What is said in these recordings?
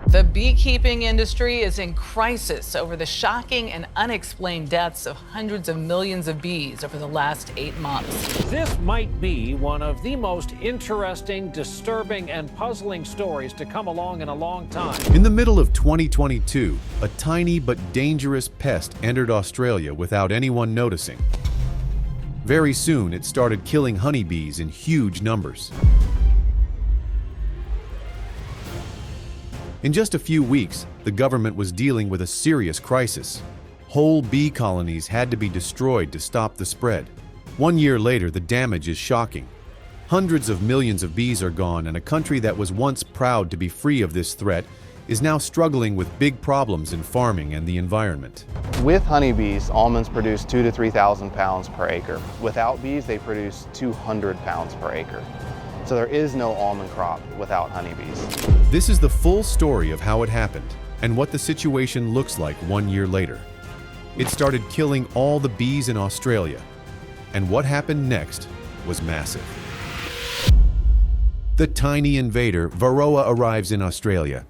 The beekeeping industry is in crisis over the shocking and unexplained deaths of hundreds of millions of bees over the last 8 months. This might be one of the most interesting, disturbing, and puzzling stories to come along in a long time. In the middle of 2022, a tiny but dangerous pest entered Australia without anyone noticing. Very soon, it started killing honeybees in huge numbers. In just a few weeks, the government was dealing with a serious crisis. Whole bee colonies had to be destroyed to stop the spread. 1 year later, the damage is shocking. Hundreds of millions of bees are gone, and a country that was once proud to be free of this threat is now struggling with big problems in farming and the environment. With honeybees, almonds produce 2,000 to 3,000 pounds per acre. Without bees, they produce 200 pounds per acre. So there is no almond crop without honeybees. This is the full story of how it happened and what the situation looks like 1 year later. It started killing all the bees in Australia, and what happened next was massive. The tiny invader, Varroa, arrives in Australia.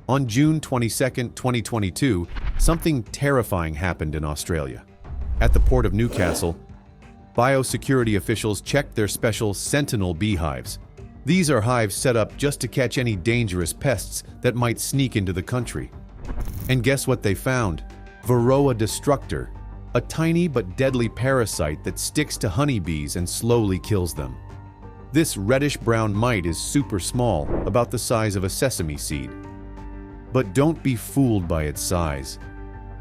On June 22, 2022, something terrifying happened in Australia. At the port of Newcastle, biosecurity officials checked their special sentinel beehives. These are hives set up just to catch any dangerous pests that might sneak into the country. And guess what they found? Varroa destructor, a tiny but deadly parasite that sticks to honeybees and slowly kills them. This reddish-brown mite is super small, about the size of a sesame seed. But don't be fooled by its size.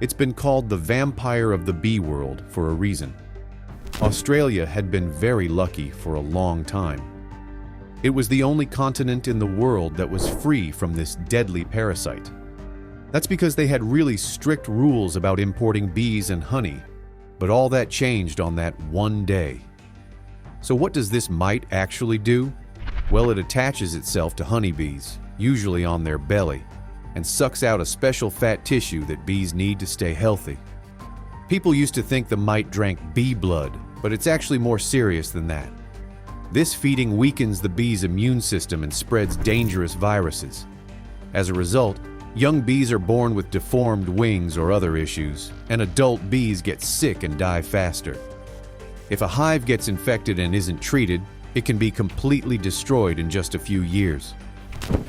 It's been called the vampire of the bee world for a reason. Australia had been very lucky for a long time. It was the only continent in the world that was free from this deadly parasite. That's because they had really strict rules about importing bees and honey, but all that changed on that one day. So what does this mite actually do? Well, it attaches itself to honeybees, usually on their belly, and sucks out a special fat tissue that bees need to stay healthy. People used to think the mite drank bee blood, but it's actually more serious than that. This feeding weakens the bee's immune system and spreads dangerous viruses. As a result, young bees are born with deformed wings or other issues, and adult bees get sick and die faster. If a hive gets infected and isn't treated, it can be completely destroyed in just a few years.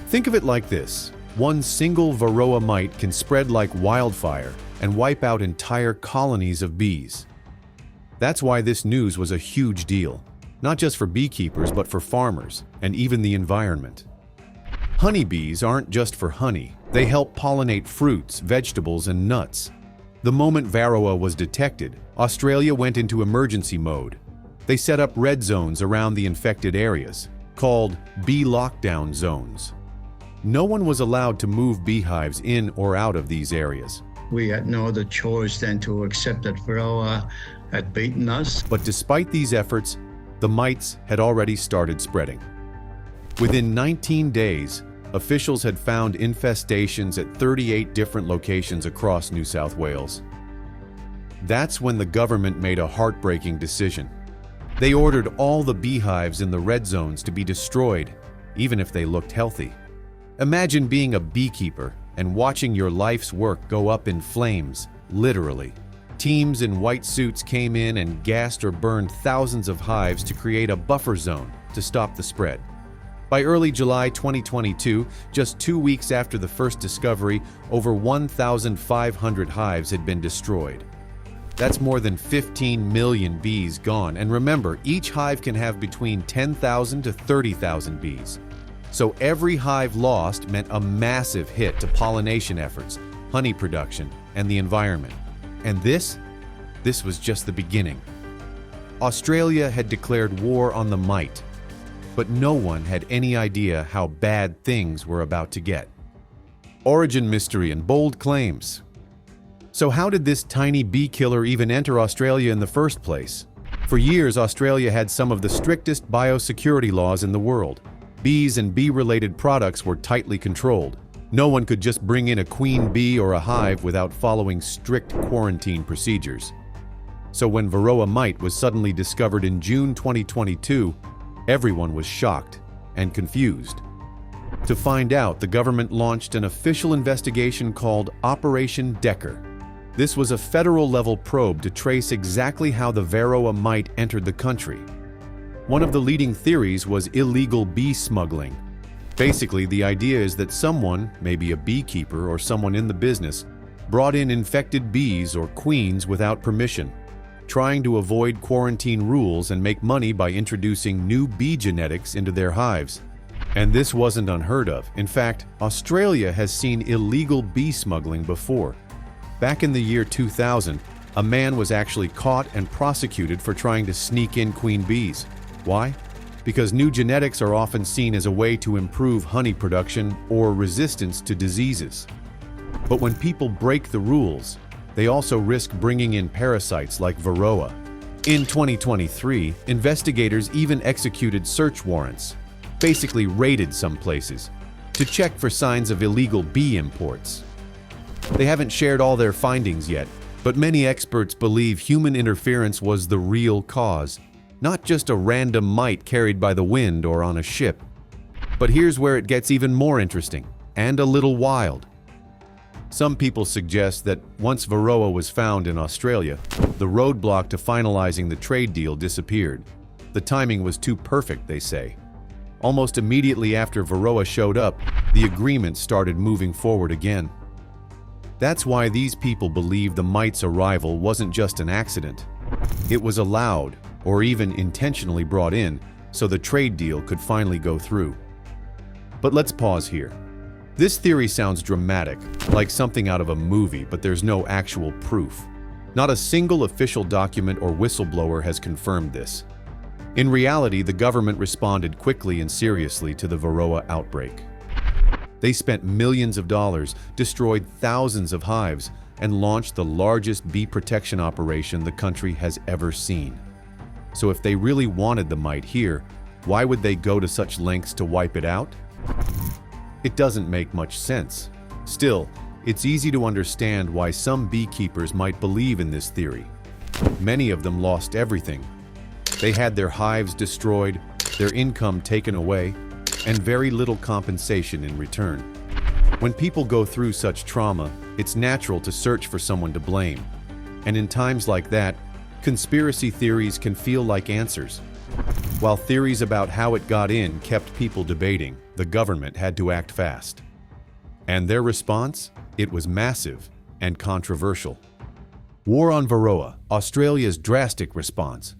Think of it like this. One single Varroa mite can spread like wildfire and wipe out entire colonies of bees. That's why this news was a huge deal, not just for beekeepers but for farmers and even the environment. Honeybees aren't just for honey, they help pollinate fruits, vegetables, and nuts. The moment Varroa was detected, Australia went into emergency mode. They set up red zones around the infected areas, called bee lockdown zones. No one was allowed to move beehives in or out of these areas. We had no other choice than to accept that Varroa had beaten us. But despite these efforts, the mites had already started spreading. Within 19 days, officials had found infestations at 38 different locations across New South Wales. That's when the government made a heartbreaking decision. They ordered all the beehives in the red zones to be destroyed, even if they looked healthy. Imagine being a beekeeper and watching your life's work go up in flames, literally. Teams in white suits came in and gassed or burned thousands of hives to create a buffer zone to stop the spread. By early July 2022, just 2 weeks after the first discovery, over 1,500 hives had been destroyed. That's more than 15 million bees gone, and remember, each hive can have between 10,000 to 30,000 bees. So every hive lost meant a massive hit to pollination efforts, honey production, and the environment. And this was just the beginning. Australia had declared war on the mite, but no one had any idea how bad things were about to get. Origin mystery and bold claims. So how did this tiny bee killer even enter Australia in the first place? For years, Australia had some of the strictest biosecurity laws in the world. Bees and bee-related products were tightly controlled. No one could just bring in a queen bee or a hive without following strict quarantine procedures. So when Varroa mite was suddenly discovered in June 2022, everyone was shocked and confused. To find out, the government launched an official investigation called Operation Decker. This was a federal-level probe to trace exactly how the Varroa mite entered the country. One of the leading theories was illegal bee smuggling. Basically, the idea is that someone, maybe a beekeeper or someone in the business, brought in infected bees or queens without permission, trying to avoid quarantine rules and make money by introducing new bee genetics into their hives. And this wasn't unheard of. In fact, Australia has seen illegal bee smuggling before. Back in the year 2000, a man was actually caught and prosecuted for trying to sneak in queen bees. Why? Because new genetics are often seen as a way to improve honey production or resistance to diseases. But when people break the rules, they also risk bringing in parasites like Varroa. In 2023, investigators even executed search warrants, basically raided some places, to check for signs of illegal bee imports. They haven't shared all their findings yet, but many experts believe human interference was the real cause, not just a random mite carried by the wind or on a ship. But here's where it gets even more interesting, and a little wild. Some people suggest that once Varroa was found in Australia, the roadblock to finalizing the trade deal disappeared. The timing was too perfect, they say. Almost immediately after Varroa showed up, the agreement started moving forward again. That's why these people believe the mite's arrival wasn't just an accident. It was allowed, or even intentionally brought in, so the trade deal could finally go through. But let's pause here. This theory sounds dramatic, like something out of a movie, but there's no actual proof. Not a single official document or whistleblower has confirmed this. In reality, the government responded quickly and seriously to the Varroa outbreak. They spent millions of dollars, destroyed thousands of hives, and launched the largest bee protection operation the country has ever seen. So if they really wanted the mite here, why would they go to such lengths to wipe it out? It doesn't make much sense. Still, it's easy to understand why some beekeepers might believe in this theory. Many of them lost everything. They had their hives destroyed, their income taken away, and very little compensation in return. When people go through such trauma, it's natural to search for someone to blame. And in times like that, conspiracy theories can feel like answers. While theories about how it got in kept people debating, the government had to act fast. And their response? It was massive and controversial. War on Varroa, Australia's drastic response.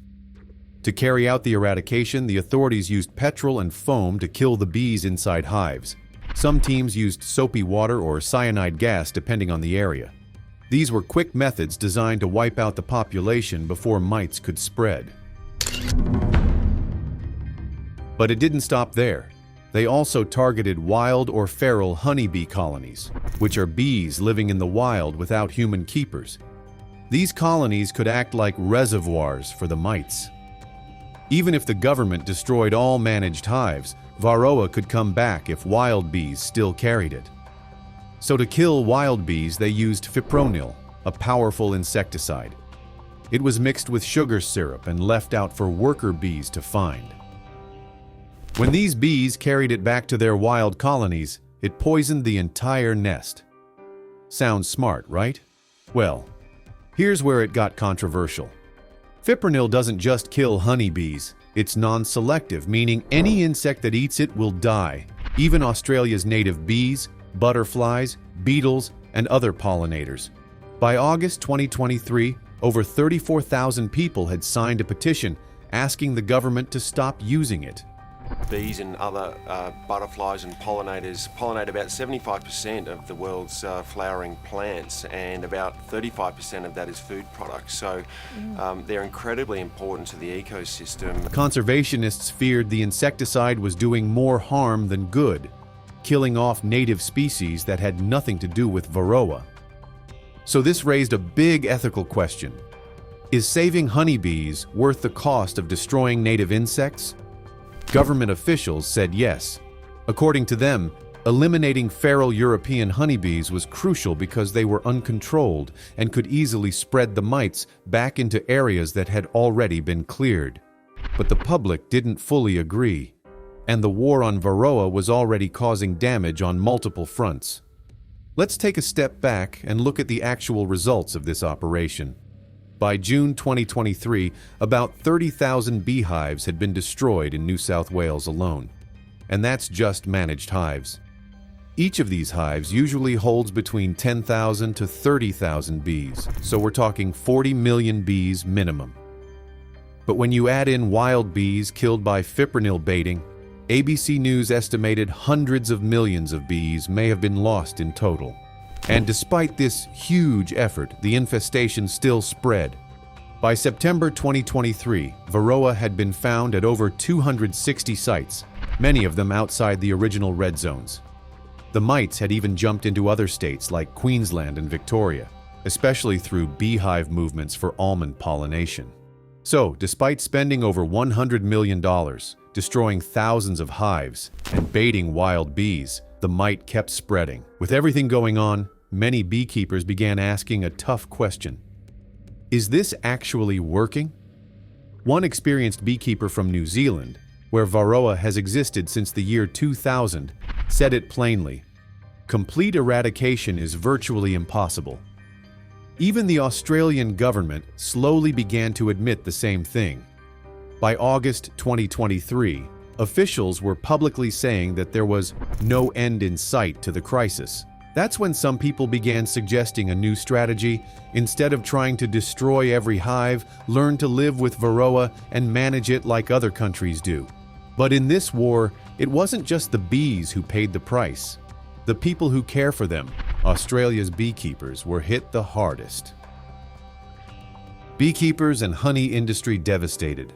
To carry out the eradication, the authorities used petrol and foam to kill the bees inside hives. Some teams used soapy water or cyanide gas depending on the area. These were quick methods designed to wipe out the population before mites could spread. But it didn't stop there. They also targeted wild or feral honeybee colonies, which are bees living in the wild without human keepers. These colonies could act like reservoirs for the mites. Even if the government destroyed all managed hives, Varroa could come back if wild bees still carried it. So to kill wild bees, they used fipronil, a powerful insecticide. It was mixed with sugar syrup and left out for worker bees to find. When these bees carried it back to their wild colonies, it poisoned the entire nest. Sounds smart, right? Well, here's where it got controversial. Fipronil doesn't just kill honeybees. It's non-selective, meaning any insect that eats it will die, even Australia's native bees, butterflies, beetles, and other pollinators. By August 2023, over 34,000 people had signed a petition asking the government to stop using it. Bees and other butterflies and pollinators pollinate about 75% of the world's flowering plants, and about 35% of that is food products. So they're incredibly important to the ecosystem. Conservationists feared the insecticide was doing more harm than good, killing off native species that had nothing to do with Varroa. So this raised a big ethical question. Is saving honeybees worth the cost of destroying native insects? Government officials said yes. According to them, eliminating feral European honeybees was crucial because they were uncontrolled and could easily spread the mites back into areas that had already been cleared. But the public didn't fully agree. and the war on Varroa was already causing damage on multiple fronts. Let's take a step back and look at the actual results of this operation. By June 2023, about 30,000 beehives had been destroyed in New South Wales alone. And that's just managed hives. Each of these hives usually holds between 10,000 to 30,000 bees, so we're talking 40 million bees minimum. But when you add in wild bees killed by fipronil baiting, ABC News estimated hundreds of millions of bees may have been lost in total. And despite this huge effort, the infestation still spread. By September 2023, Varroa had been found at over 260 sites, many of them outside the original red zones. The mites had even jumped into other states like Queensland and Victoria, especially through beehive movements for almond pollination. So, despite spending over $100 million, destroying thousands of hives, and baiting wild bees, the mite kept spreading. With everything going on, many beekeepers began asking a tough question. Is this actually working? One experienced beekeeper from New Zealand, where Varroa has existed since the year 2000, said it plainly. Complete eradication is virtually impossible. Even the Australian government slowly began to admit the same thing. By August 2023, officials were publicly saying that there was no end in sight to the crisis. That's when some people began suggesting a new strategy. Instead of trying to destroy every hive, learn to live with Varroa and manage it like other countries do. But in this war, it wasn't just the bees who paid the price. The people who care for them, Australia's beekeepers, were hit the hardest. Beekeepers and honey industry devastated.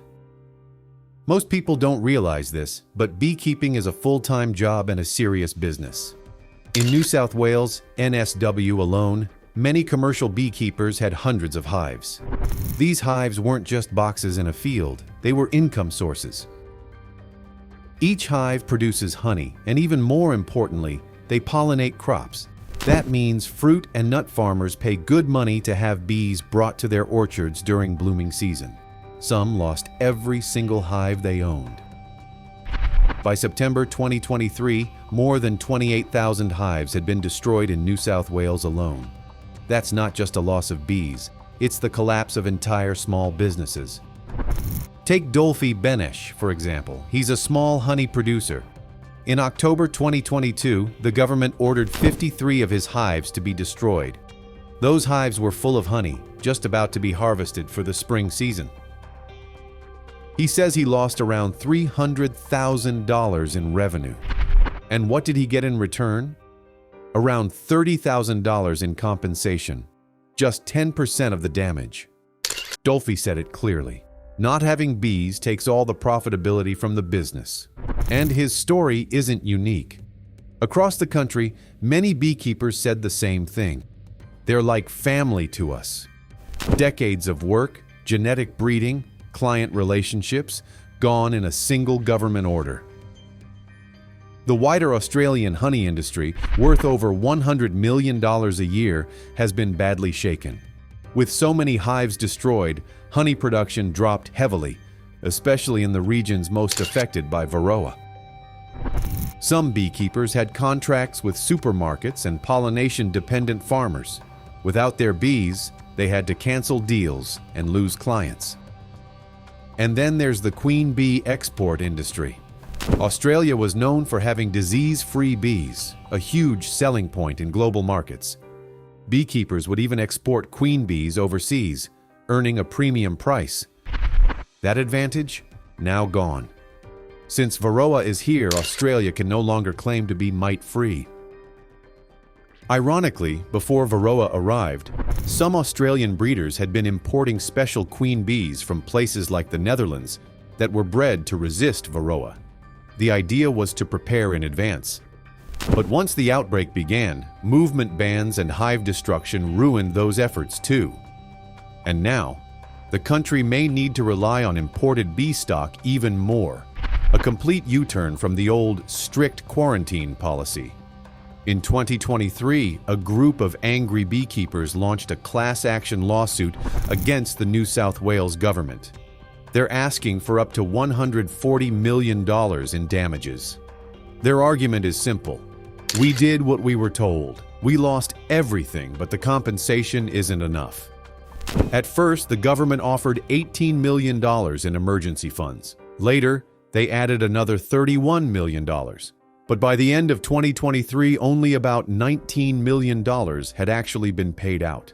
Most people don't realize this, but beekeeping is a full-time job and a serious business. In New South Wales, NSW alone, many commercial beekeepers had hundreds of hives. These hives weren't just boxes in a field, they were income sources. Each hive produces honey, and even more importantly, they pollinate crops. That means fruit and nut farmers pay good money to have bees brought to their orchards during blooming season. Some lost every single hive they owned. By September 2023, more than 28,000 hives had been destroyed in New South Wales alone. That's not just a loss of bees, it's the collapse of entire small businesses. Take Dolphy Benesh, for example. He's a small honey producer. In October 2022, the government ordered 53 of his hives to be destroyed. Those hives were full of honey, just about to be harvested for the spring season. He says he lost around $300,000 in revenue. And what did he get in return? Around $30,000 in compensation, just 10% of the damage. Dolphy said it clearly. Not having bees takes all the profitability from the business. And his story isn't unique. Across the country, many beekeepers said the same thing. They're like family to us. Decades of work, genetic breeding, client relationships, gone in a single government order. The wider Australian honey industry, worth over $100 million a year, has been badly shaken. With so many hives destroyed, honey production dropped heavily, especially in the regions most affected by Varroa. Some beekeepers had contracts with supermarkets and pollination-dependent farmers. Without their bees, they had to cancel deals and lose clients. And then there's the queen bee export industry. Australia was known for having disease-free bees, a huge selling point in global markets. Beekeepers would even export queen bees overseas, earning a premium price. That advantage, now gone. Since Varroa is here, Australia can no longer claim to be mite-free. Ironically, before Varroa arrived, some Australian breeders had been importing special queen bees from places like the Netherlands that were bred to resist Varroa. The idea was to prepare in advance. But once the outbreak began, movement bans and hive destruction ruined those efforts too. And now, the country may need to rely on imported bee stock even more, a complete U-turn from the old strict quarantine policy. In 2023, a group of angry beekeepers launched a class action lawsuit against the New South Wales government. They're asking for up to $140 million in damages. Their argument is simple. We did what we were told. We lost everything, but the compensation isn't enough. At first, the government offered $18 million in emergency funds. Later, they added another $31 million. But by the end of 2023, only about $19 million had actually been paid out.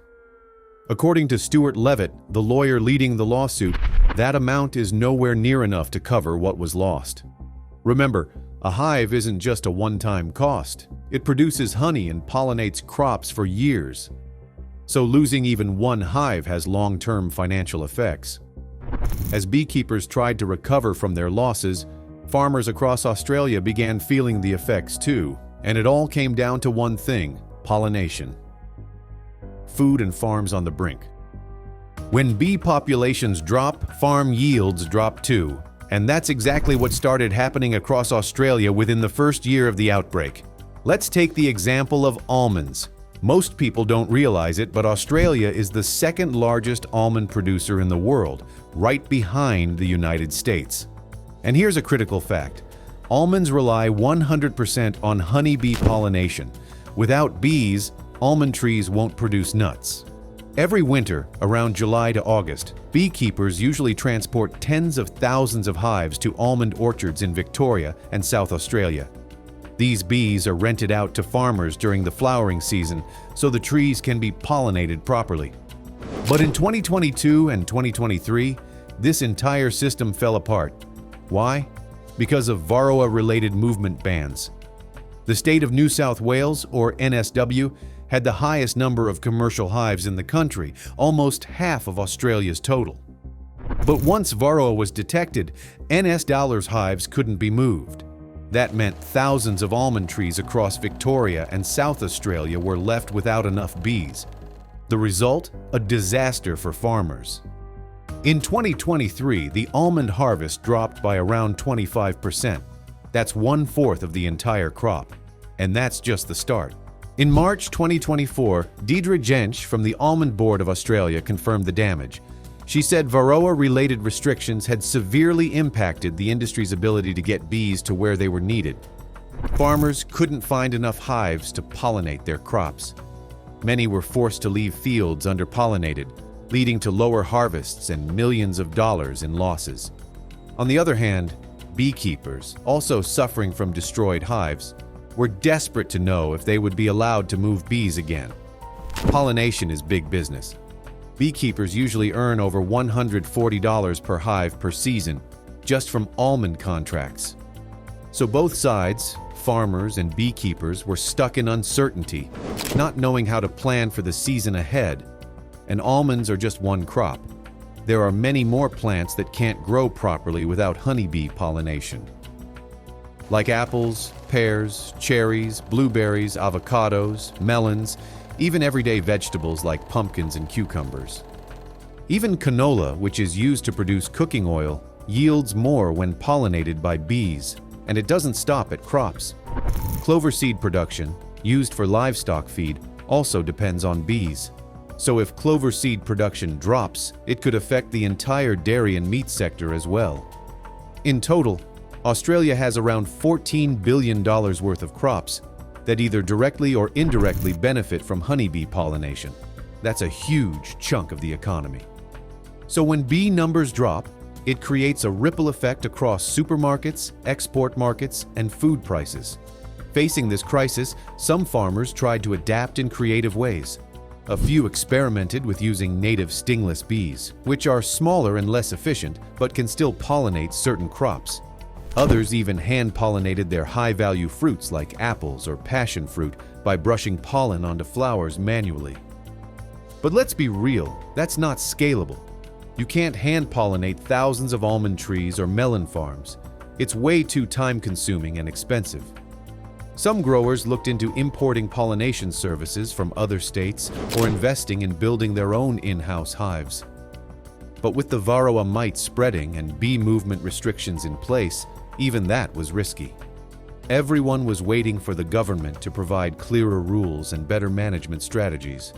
According to Stuart Levitt, the lawyer leading the lawsuit, that amount is nowhere near enough to cover what was lost. Remember, a hive isn't just a one-time cost. It produces honey and pollinates crops for years. So losing even one hive has long-term financial effects. As beekeepers tried to recover from their losses, farmers across Australia began feeling the effects too, and it all came down to one thing: pollination. Food and farms on the brink. When bee populations drop, farm yields drop too. And that's exactly what started happening across Australia within the first year of the outbreak. Let's take the example of almonds. Most people don't realize it, but Australia is the second largest almond producer in the world, right behind the United States. And here's a critical fact. Almonds rely 100% on honeybee pollination. Without bees, almond trees won't produce nuts. Every winter, around July to August, beekeepers usually transport tens of thousands of hives to almond orchards in Victoria and South Australia. These bees are rented out to farmers during the flowering season so the trees can be pollinated properly. But in 2022 and 2023, this entire system fell apart. Why? Because of Varroa-related movement bans. The state of New South Wales, or NSW, had the highest number of commercial hives in the country, almost half of Australia's total. But once Varroa was detected, NSW's hives couldn't be moved. That meant thousands of almond trees across Victoria and South Australia were left without enough bees. The result? A disaster for farmers. In 2023, the almond harvest dropped by around 25%. That's 1/4 of the entire crop. And that's just the start. In March 2024, Deidre Jensch from the Almond Board of Australia confirmed the damage. She said Varroa-related restrictions had severely impacted the industry's ability to get bees to where they were needed. Farmers couldn't find enough hives to pollinate their crops. Many were forced to leave fields underpollinated, leading to lower harvests and millions of dollars in losses. On the other hand, beekeepers, also suffering from destroyed hives, were desperate to know if they would be allowed to move bees again. Pollination is big business. Beekeepers usually earn over $140 per hive per season, just from almond contracts. So both sides, farmers and beekeepers, were stuck in uncertainty, not knowing how to plan for the season ahead. And almonds are just one crop. There are many more plants that can't grow properly without honeybee pollination. Like apples, pears, cherries, blueberries, avocados, melons, even everyday vegetables like pumpkins and cucumbers. Even canola, which is used to produce cooking oil, yields more when pollinated by bees, and it doesn't stop at crops. Clover seed production, used for livestock feed, also depends on bees. So if clover seed production drops, it could affect the entire dairy and meat sector as well. In total, Australia has around $14 billion worth of crops that either directly or indirectly benefit from honeybee pollination. That's a huge chunk of the economy. So when bee numbers drop, it creates a ripple effect across supermarkets, export markets, and food prices. Facing this crisis, some farmers tried to adapt in creative ways. A few experimented with using native stingless bees, which are smaller and less efficient, but can still pollinate certain crops. Others even hand-pollinated their high-value fruits like apples or passion fruit by brushing pollen onto flowers manually. But let's be real, that's not scalable. You can't hand-pollinate thousands of almond trees or melon farms. It's way too time-consuming and expensive. Some growers looked into importing pollination services from other states or investing in building their own in-house hives. But with the Varroa mite spreading and bee movement restrictions in place, even that was risky. Everyone was waiting for the government to provide clearer rules and better management strategies.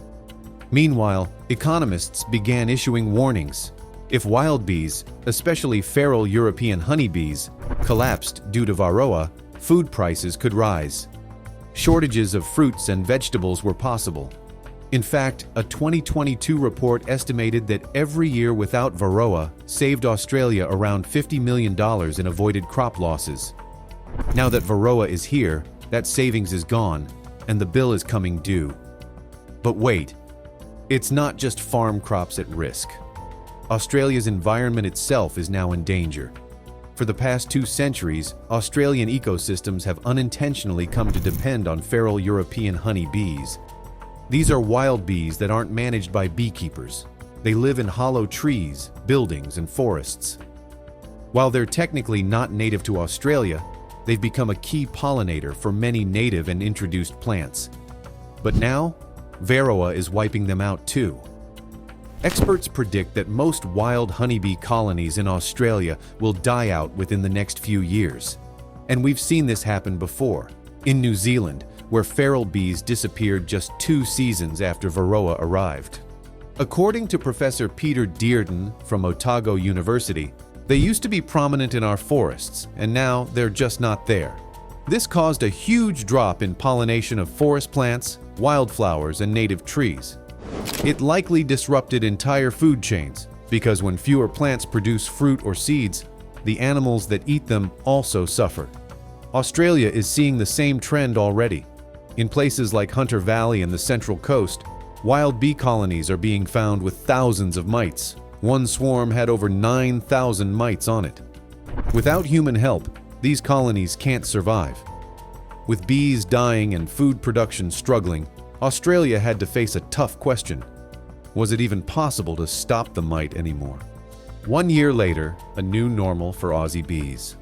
Meanwhile, economists began issuing warnings. If wild bees, especially feral European honeybees, collapsed due to Varroa, food prices could rise. Shortages of fruits and vegetables were possible. In fact, a 2022 report estimated that every year without Varroa saved Australia around $50 million in avoided crop losses. Now that Varroa is here, that savings is gone, and the bill is coming due. But wait, it's not just farm crops at risk. Australia's environment itself is now in danger. For the past 2 centuries, Australian ecosystems have unintentionally come to depend on feral European honey bees. These are wild bees that aren't managed by beekeepers. They live in hollow trees, buildings, and forests. While they're technically not native to Australia, they've become a key pollinator for many native and introduced plants. But now, Varroa is wiping them out too. Experts predict that most wild honeybee colonies in Australia will die out within the next few years. And we've seen this happen before, in New Zealand, where feral bees disappeared just 2 seasons after Varroa arrived. According to Professor Peter Dearden from Otago University, they used to be prominent in our forests, and now they're just not there. This caused a huge drop in pollination of forest plants, wildflowers, and native trees. It likely disrupted entire food chains, because when fewer plants produce fruit or seeds, the animals that eat them also suffer. Australia is seeing the same trend already. In places like Hunter Valley and the Central Coast, wild bee colonies are being found with thousands of mites. One swarm had over 9,000 mites on it. Without human help, these colonies can't survive. With bees dying and food production struggling, Australia had to face a tough question. Was it even possible to stop the mite anymore? 1 year later, a new normal for Aussie bees.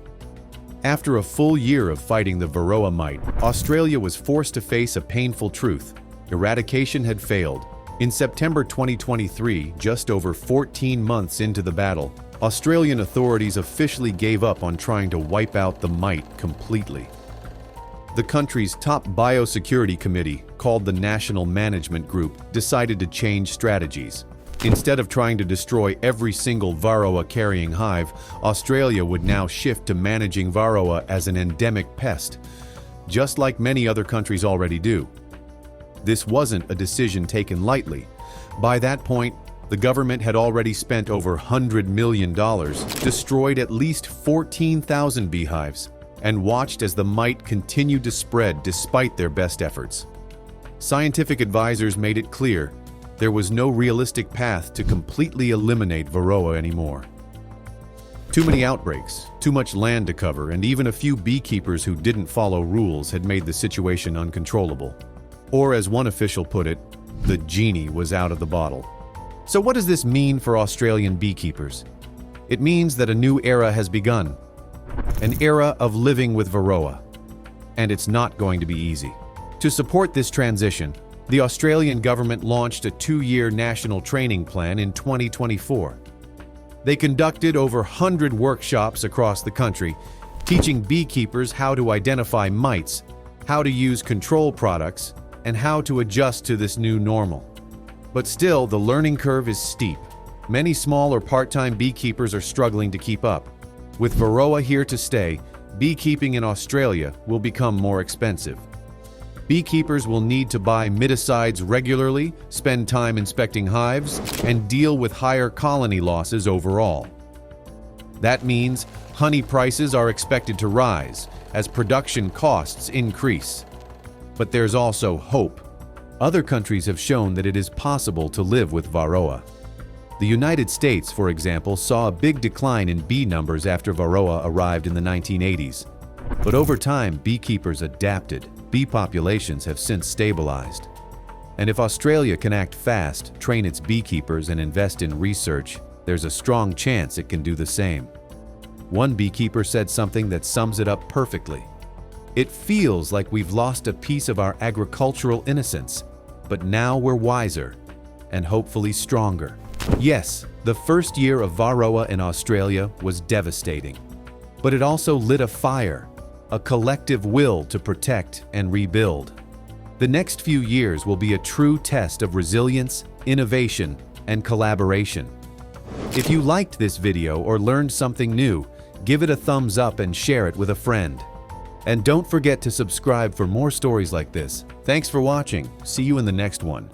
After a full year of fighting the Varroa mite, Australia was forced to face a painful truth. Eradication had failed. In September 2023, just over 14 months into the battle, Australian authorities officially gave up on trying to wipe out the mite completely. The country's top biosecurity committee, called the National Management Group, decided to change strategies. Instead of trying to destroy every single Varroa-carrying hive, Australia would now shift to managing Varroa as an endemic pest, just like many other countries already do. This wasn't a decision taken lightly. By that point, the government had already spent over $100 million, destroyed at least 14,000 beehives, and watched as the mite continued to spread despite their best efforts. Scientific advisors made it clear there was no realistic path to completely eliminate Varroa anymore. Too many outbreaks, too much land to cover, and even a few beekeepers who didn't follow rules had made the situation uncontrollable. Or as one official put it, the genie was out of the bottle. So what does this mean for Australian beekeepers? It means that a new era has begun. An era of living with Varroa. And it's not going to be easy. To support this transition, the Australian government launched a 2-year national training plan in 2024. They conducted over 100 workshops across the country, teaching beekeepers how to identify mites, how to use control products, and how to adjust to this new normal. But still, the learning curve is steep. Many small or part-time beekeepers are struggling to keep up. With Varroa here to stay, beekeeping in Australia will become more expensive. Beekeepers will need to buy miticides regularly, spend time inspecting hives, and deal with higher colony losses overall. That means honey prices are expected to rise as production costs increase. But there's also hope. Other countries have shown that it is possible to live with Varroa. The United States, for example, saw a big decline in bee numbers after Varroa arrived in the 1980s. But over time, beekeepers adapted. Bee populations have since stabilized. And if Australia can act fast, train its beekeepers, and invest in research, there's a strong chance it can do the same. One beekeeper said something that sums it up perfectly. It feels like we've lost a piece of our agricultural innocence, but now we're wiser and hopefully stronger. Yes, the first year of Varroa in Australia was devastating, but it also lit a fire, a collective will to protect and rebuild. The next few years will be a true test of resilience, innovation, and collaboration. If you liked this video or learned something new, give it a thumbs up and share it with a friend. And don't forget to subscribe for more stories like this. Thanks for watching. See you in the next one.